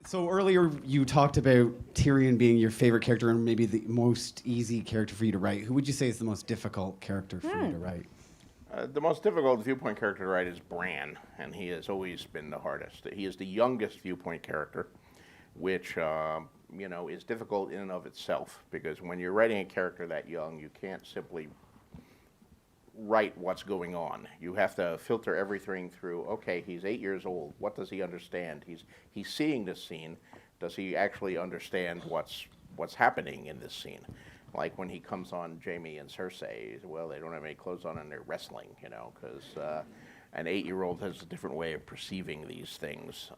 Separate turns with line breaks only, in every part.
So earlier you talked about Tyrion being your favorite character and maybe the most easy character for you to write. Who would you say is the most difficult character for you to write?
The most difficult viewpoint character to write is Bran, and he has always been the hardest. He is the youngest viewpoint character, which is difficult in and of itself, because when you're writing a character that young, you can't simply write what's going on. You have to filter everything through, okay, he's 8 years old. What does he understand? He's seeing this scene. Does he actually understand what's happening in this scene? Like when he comes on Jaime and Cersei, well, they don't have any clothes on and they're wrestling, because an 8-year-old has a different way of perceiving these things.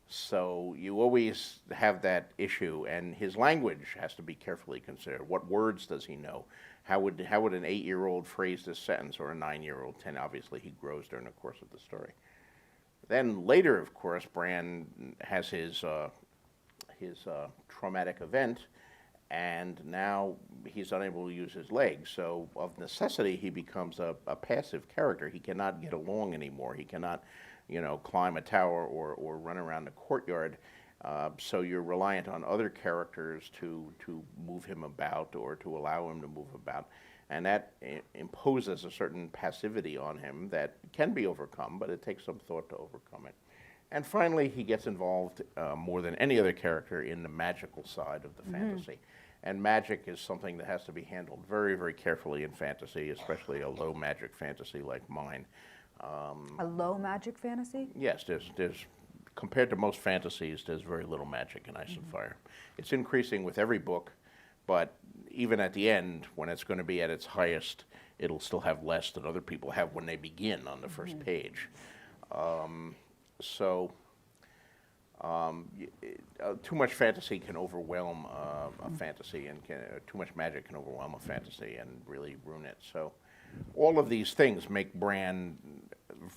So you always have that issue, and his language has to be carefully considered. What words does he know? How would an 8-year-old phrase this sentence, or a 9-year-old? 10, obviously he grows during the course of the story. Then later, of course, Bran has his traumatic event, and now he's unable to use his legs. So of necessity, he becomes a passive character. He cannot get along anymore. He cannot, climb a tower or run around the courtyard. So you're reliant on other characters to move him about or to allow him to move about. And that imposes a certain passivity on him that can be overcome, but it takes some thought to overcome it. And finally, he gets involved more than any other character in the magical side of the fantasy. And magic is something that has to be handled very, very carefully in fantasy, especially a low magic fantasy like mine.
A low magic fantasy?
Yes, there's compared to most fantasies, there's very little magic in Ice and Fire. It's increasing with every book, but even at the end, when it's going to be at its highest, it'll still have less than other people have when they begin on the first page. Too much fantasy can overwhelm a fantasy, and too much magic can overwhelm a fantasy and really ruin it. So all of these things make Bran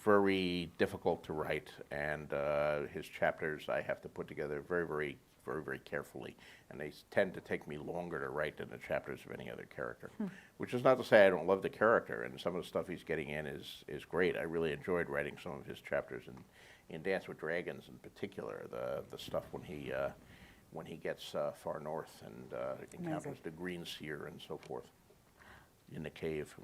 very difficult to write, and his chapters I have to put together very, very, very, very carefully, and they tend to take me longer to write than the chapters of any other character. Which is not to say I don't love the character, and some of the stuff he's getting in is great. I really enjoyed writing some of his chapters in Dance with Dragons in particular, the stuff when he gets far north and encounters the Green Seer and so forth in the cave.